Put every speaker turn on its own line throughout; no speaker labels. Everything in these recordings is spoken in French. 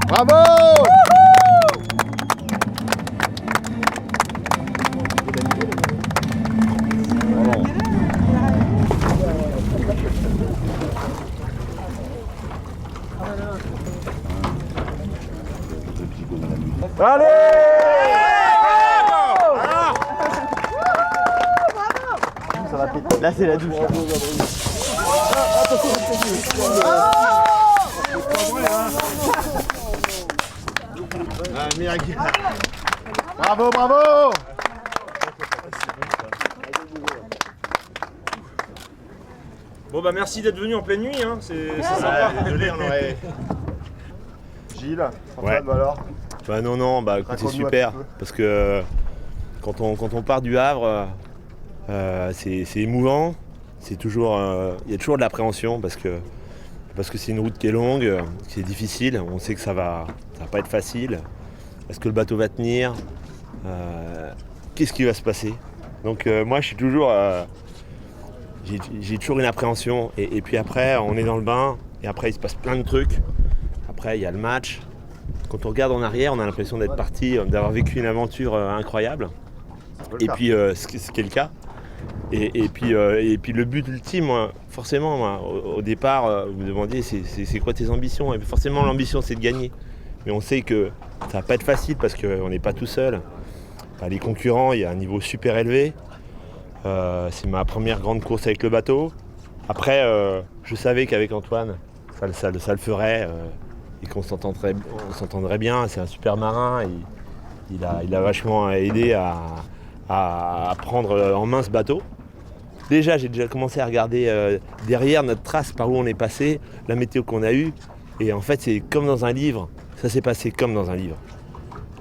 Bravo! Allez! Ça va péter. Là c'est la douche. Bravo, bravo!
Bon bah merci d'être venu en pleine nuit, hein. C'est sympa.
Désolé, on aurait... Gilles,
Ouais.
alors
Bah non, bah écoute, c'est
Raconte-nous un
super
petit peu.
parce que quand on part du Havre, c'est émouvant. C'est toujours, il y a toujours de l'appréhension parce que c'est une route qui est longue, qui est difficile. On sait que ça va pas être facile. Est-ce que le bateau va tenir? Qu'est-ce qui va se passer? Donc moi, je suis toujours, j'ai toujours une appréhension. Et puis après, on est dans le bain et après, il se passe plein de trucs. Après, il y a le match. Quand on regarde en arrière, on a l'impression d'être parti, d'avoir vécu une aventure incroyable. Et puis, ce qui est le cas. Et puis le but ultime, moi, forcément, moi, au départ, vous me demandiez c'est quoi tes ambitions? Et forcément, l'ambition, c'est de gagner. Mais on sait que ça va pas être facile parce qu'on n'est pas tout seul. Enfin, les concurrents, il y a un niveau super élevé. C'est ma première grande course avec le bateau. Après, je savais qu'avec Antoine, ça le ferait. Et qu'on s'entendrait bien. C'est un super marin. Il a vachement aidé à prendre en main ce bateau. J'ai déjà commencé à regarder derrière notre trace par où on est passé, la météo qu'on a eue. Et en fait, c'est comme dans un livre. Ça s'est passé comme dans un livre.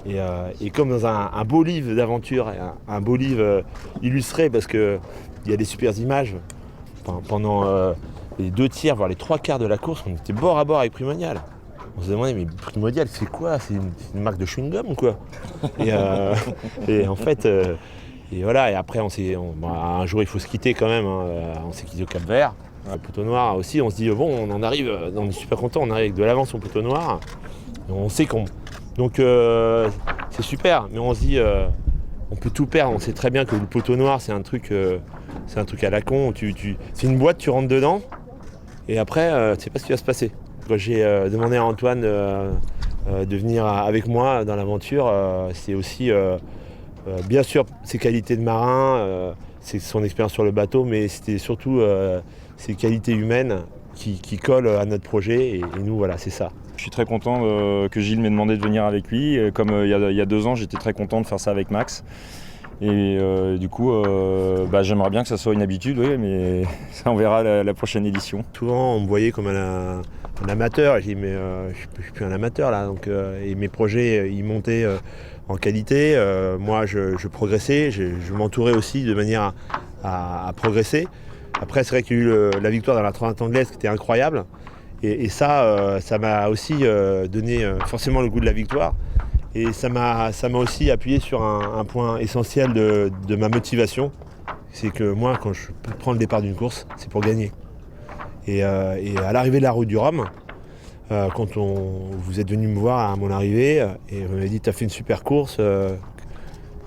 Et comme dans un beau livre d'aventure, un beau livre illustré, parce qu'il y a des super images. Pendant les 2 tiers, voire les 3 quarts de la course, on était bord à bord avec Primonial. On se demandait, mais Primonial, c'est quoi? C'est une marque de chewing-gum ou quoi? Et en fait, et voilà. Et après, un jour, il faut se quitter quand même. Hein. On s'est quitté au Cap-Vert. Le Poteau Noir aussi, on se dit, bon, on en arrive, on est super content, on arrive avec de l'avance au Poteau Noir. Et on sait qu'on... Donc, c'est super, mais on se dit, on peut tout perdre. On sait très bien que le Poteau Noir, c'est un truc à la con. C'est une boîte, tu rentres dedans, et après, tu sais pas ce qui va se passer. Quand j'ai demandé à Antoine de venir avec moi dans l'aventure, c'est aussi bien sûr ses qualités de marin, c'est son expérience sur le bateau, mais c'était surtout ses qualités humaines qui collent à notre projet, et nous voilà, c'est ça.
Je suis très content que Gilles m'ait demandé de venir avec lui. Comme il y a 2 ans, j'étais très content de faire ça avec Max. Et du coup, j'aimerais bien que ça soit une habitude, oui, mais ça on verra la prochaine édition.
Souvent, on me voyait comme un amateur. J'ai dit, mais je suis plus un amateur là. Donc, et mes projets, ils montaient en qualité. Moi, je progressais. Je m'entourais aussi de manière à progresser. Après, c'est vrai qu'il y a eu la victoire dans la Transat anglaise qui était incroyable. Et ça m'a aussi donné forcément le goût de la victoire. Et ça m'a aussi appuyé sur un point essentiel de ma motivation. C'est que moi, quand je prends le départ d'une course, c'est pour gagner. Et à l'arrivée de la route du Rhum, quand vous êtes venu me voir à mon arrivée, et vous m'avez dit, t'as fait une super course,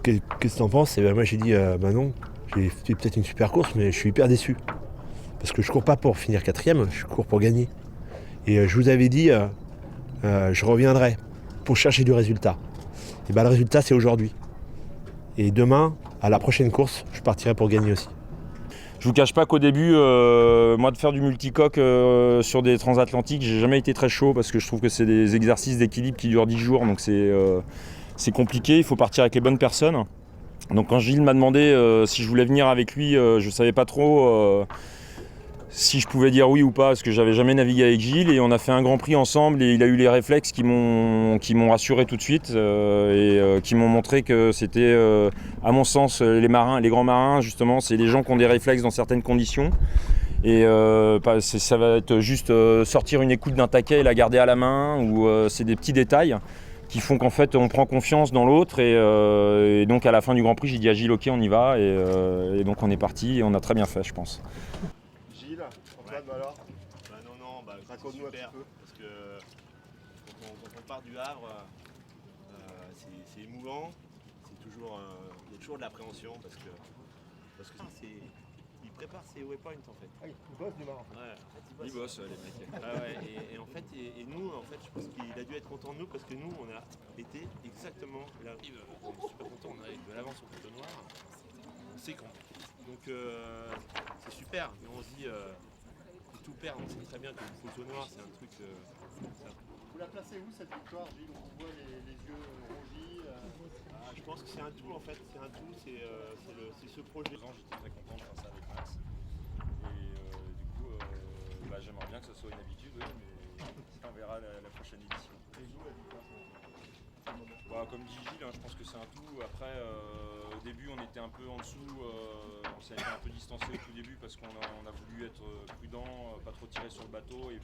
qu'est-ce que t'en penses? Et ben moi j'ai dit, non, j'ai fait peut-être une super course, mais je suis hyper déçu. Parce que je cours pas pour finir 4e, je cours pour gagner. Et je vous avais dit, je reviendrai pour chercher du résultat. Et le résultat, c'est aujourd'hui. Et demain, à la prochaine course, je partirai pour gagner aussi.
Je vous cache pas qu'au début, moi de faire du multicoque sur des transatlantiques, j'ai jamais été très chaud parce que je trouve que c'est des exercices d'équilibre qui durent 10 jours, donc c'est compliqué, il faut partir avec les bonnes personnes. Donc quand Gilles m'a demandé si je voulais venir avec lui, je savais pas trop si je pouvais dire oui ou pas, parce que j'avais jamais navigué avec Gilles, et on a fait un Grand Prix ensemble, et il a eu les réflexes qui m'ont rassuré tout de suite, et qui m'ont montré que c'était, à mon sens, les grands marins, justement, c'est les gens qui ont des réflexes dans certaines conditions. Et ça va être juste sortir une écoute d'un taquet et la garder à la main, ou c'est des petits détails qui font qu'en fait on prend confiance dans l'autre et donc à la fin du Grand Prix j'ai dit à Gilles ok on y va et donc on est parti et on a très bien fait je pense.
Gilles, Antoine, alors
Non, c'est
raconte-nous un
super,
petit peu.
parce que quand on part du Havre, c'est émouvant, c'est toujours, il y a toujours de l'appréhension parce que il prépare ses waypoints en fait.
Ah, il bosse du Maroc.
Ouais, en fait,
Ils bossent les mecs.
Ah ouais, et en fait, et nous, en fait, je pense qu'il a dû être content de nous parce que nous, on a été exactement là. On est super content, on a eu de l'avance au photo noir. On sait qu'on. Donc c'est super, mais on se dit faut tout perdre. On sait très bien que le photo noir, c'est un truc.
Vous la placez où cette victoire, Gilles? On voit les yeux rougis.
Je pense que c'est un tout en fait, c'est un tout, c'est ce projet.
J'étais très content de faire ça avec Max et du coup j'aimerais bien que ce soit une habitude mais on verra la prochaine édition. Comme dit Gilles, je pense que c'est un tout. Après, au début, on était un peu en dessous, on s'est un peu distancé au tout début parce qu'on a voulu être prudent, pas trop tirer sur le bateau. Et